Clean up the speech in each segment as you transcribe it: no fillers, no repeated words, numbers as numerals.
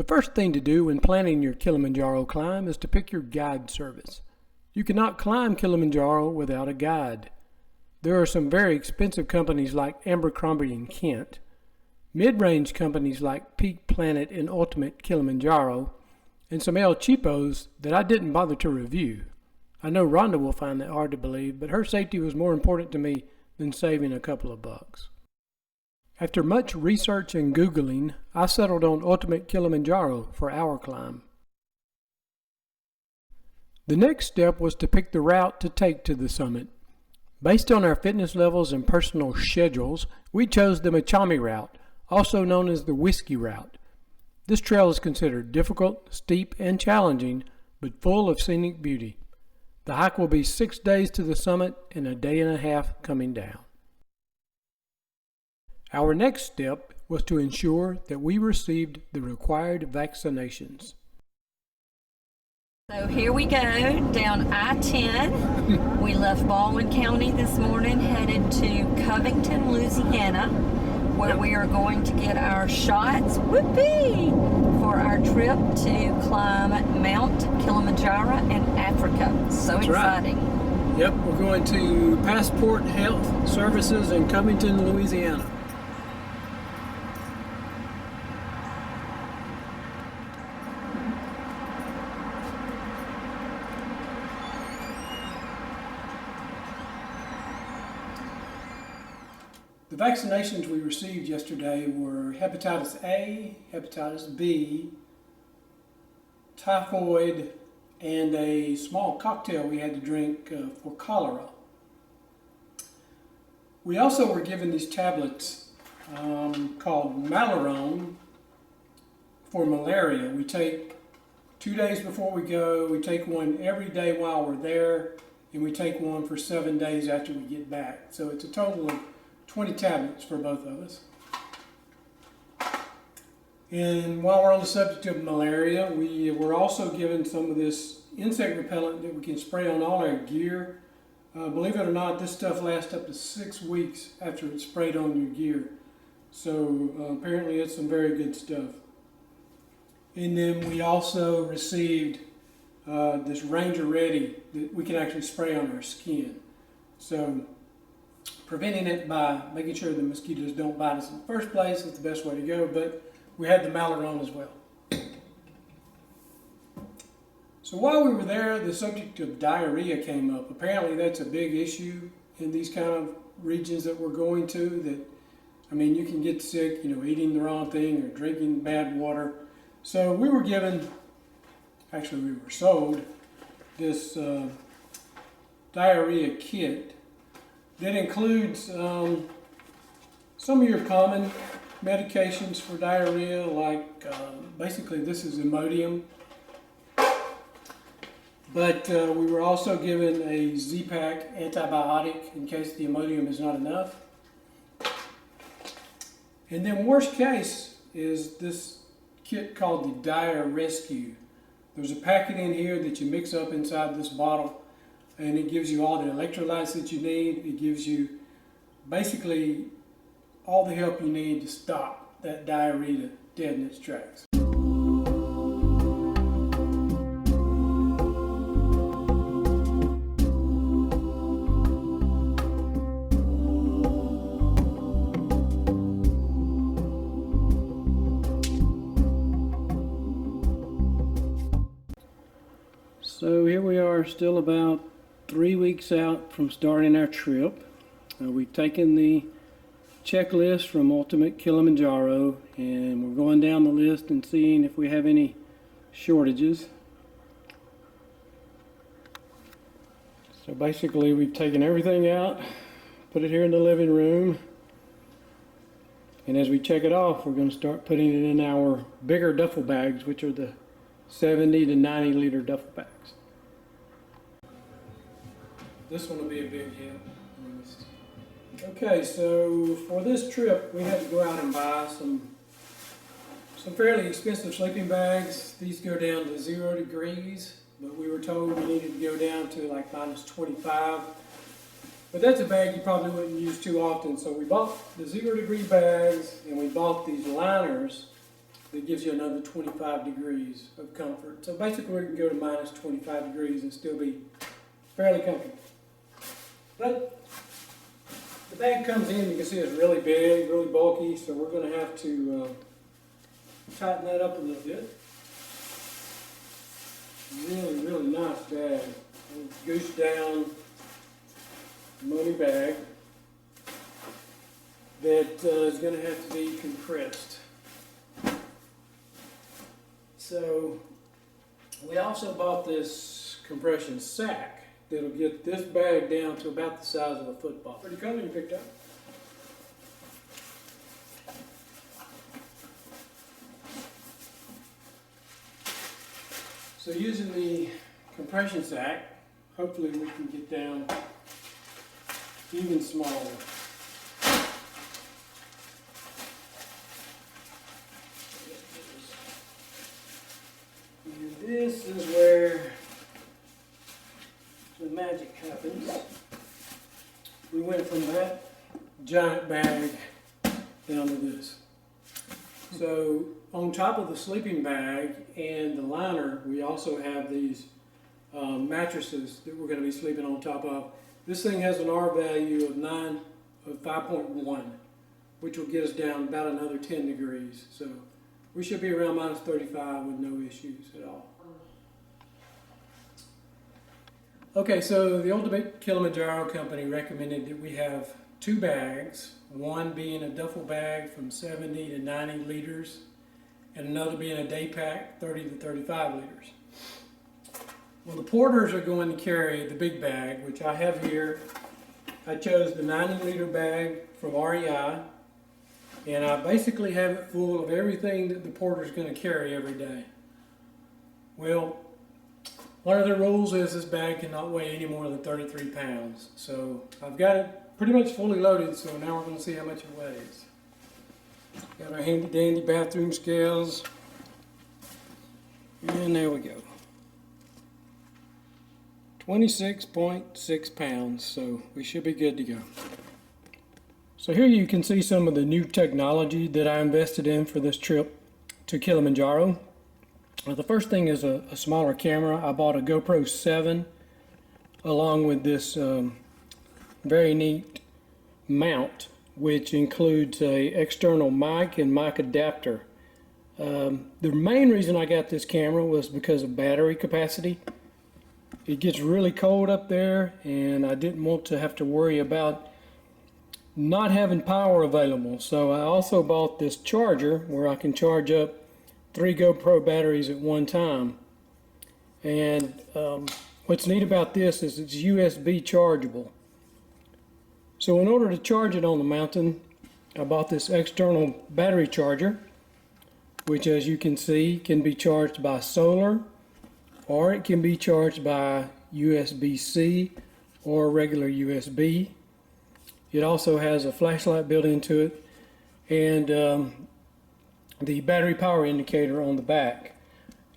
The first thing to do when planning your Kilimanjaro climb is to pick your guide service. You cannot climb Kilimanjaro without a guide. There are some very expensive companies like Abercrombie & Kent, mid-range companies like Peak Planet and Ultimate Kilimanjaro, and some El Cheapos that I didn't bother to review. I know Rhonda will find that hard to believe, but her safety was more important to me than saving a couple of bucks. After much research and Googling, I settled on Ultimate Kilimanjaro for our climb. The next step was to pick the route to take to the summit. Based on our fitness levels and personal schedules, we chose the Machami route, also known as the Whiskey route. This trail is considered difficult, steep, and challenging, but full of scenic beauty. The hike will be 6 days to the summit and a day and a half coming down. Our next step was to ensure that we received the required vaccinations. So here we go, down I-10. We left Baldwin County this morning, headed to Covington, Louisiana, where we are going to get our shots, whoopee, for our trip to climb Mount Kilimanjaro in Africa. So That's exciting. Right. Yep, we're going to Passport Health Services in Covington, Louisiana. The vaccinations we received yesterday were hepatitis A, hepatitis B, typhoid, and a small cocktail we had to drink for cholera. We also were given these tablets called Malarone for malaria. We take 2 days before we go, we take one every day while we're there, and we take one for 7 days after we get back. So it's a total of 20 tablets for both of us. And while we're on the subject of malaria, we were also given some of this insect repellent that we can spray on all our gear. Believe it or not, this stuff lasts up to 6 weeks after it's sprayed on your gear. So apparently it's some very good stuff. And then we also received this Ranger Ready that we can actually spray on our skin. So preventing it by making sure the mosquitoes don't bite us in the first place is the best way to go, but we had the Malarone as well. So while we were there, the subject of diarrhea came up. Apparently that's a big issue in these kind of regions that we're going to, that, I mean, you can get sick, eating the wrong thing or drinking bad water. So we were given, actually we were sold, this diarrhea kit that includes some of your common medications for diarrhea, like basically this is Imodium. But we were also given a Z-Pak antibiotic in case the Imodium is not enough. And then worst case is this kit called the Dire Rescue. There's a packet in here that you mix up inside this bottle, and it gives you all the electrolytes that you need. It gives you basically all the help you need to stop that diarrhea dead in its tracks. So here we are, still about 3 weeks out from starting our trip. We've taken the checklist from Ultimate Kilimanjaro, and we're going down the list and seeing if we have any shortages. So basically we've taken everything out, put it here in the living room, and as we check it off, we're going to start putting it in our bigger duffel bags, which are the 70 to 90 liter duffel bags. This one will be a big hit. Okay, so for this trip we had to go out and buy some fairly expensive sleeping bags. These go down to 0 degrees, but we were told we needed to go down to like minus 25. But that's a bag you probably wouldn't use too often, so we bought the 0 degree bags, and we bought these liners that gives you another 25 degrees of comfort. So basically we can go to minus 25 degrees and still be fairly comfortable. But the bag comes in, you can see it's really big, really bulky, so we're going to have to tighten that up a little bit. Really, really nice bag. Goose down money bag that is going to have to be compressed. So we also bought this compression sack that'll get this bag down to about the size of a football. Pretty color you picked up. So using the compression sack, hopefully we can get down even smaller. And this is where the magic happens. We went from that giant bag down to this. So on top of the sleeping bag and the liner, we also have these mattresses that we're going to be sleeping on top of. This thing has an R value of 5.1, which will get us down about another 10 degrees. So we should be around minus 35 with no issues at all. Okay, so the Ultimate Kilimanjaro company recommended that we have two bags, one being a duffel bag from 70 to 90 liters, and another being a day pack, 30 to 35 liters. Well, the porters are going to carry the big bag, which I have here. I chose the 90-liter bag from REI, and I basically have it full of everything that the porter's going to carry every day. Well, one of the rules is this bag cannot weigh any more than 33 pounds. So I've got it pretty much fully loaded, so now we're going to see how much it weighs. Got our handy dandy bathroom scales, and there we go. 26.6 pounds, so we should be good to go. So here you can see some of the new technology that I invested in for this trip to Kilimanjaro. The first thing is a smaller camera. I bought a GoPro 7 along with this very neat mount, which includes a external mic and mic adapter. The main reason I got this camera was because of battery capacity. It gets really cold up there, and I didn't want to have to worry about not having power available. So I also bought this charger where I can charge up 3 GoPro batteries at one time. And what's neat about this is it's USB chargeable. So in order to charge it on the mountain, I bought this external battery charger, which, as you can see, can be charged by solar, or it can be charged by USB-C or regular USB. It also has a flashlight built into it, and the battery power indicator on the back.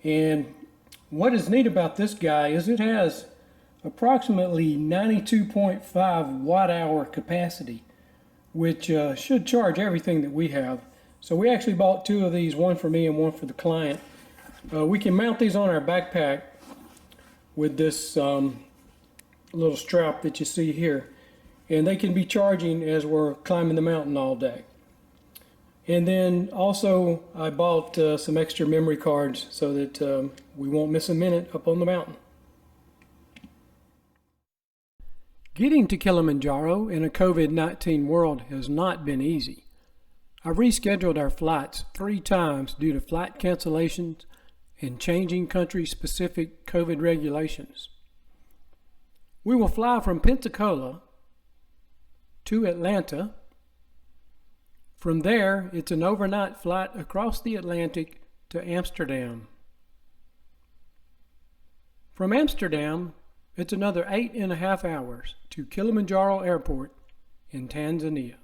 And what is neat about this guy is it has approximately 92.5 watt-hour capacity, which should charge everything that we have. So we actually bought 2 of these, one for me and one for the client. We can mount these on our backpack with this little strap that you see here, and they can be charging as we're climbing the mountain all day. And then also I bought some extra memory cards so that we won't miss a minute up on the mountain. Getting to Kilimanjaro in a COVID-19 world has not been easy. I rescheduled our flights 3 times due to flight cancellations and changing country-specific COVID regulations. We will fly from Pensacola to Atlanta. From there, it's an overnight flight across the Atlantic to Amsterdam. From Amsterdam, it's another 8.5 hours to Kilimanjaro Airport in Tanzania.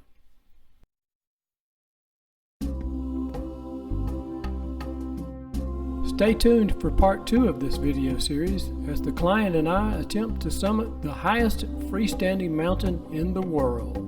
Stay tuned for part 2 of this video series as the client and I attempt to summit the highest freestanding mountain in the world.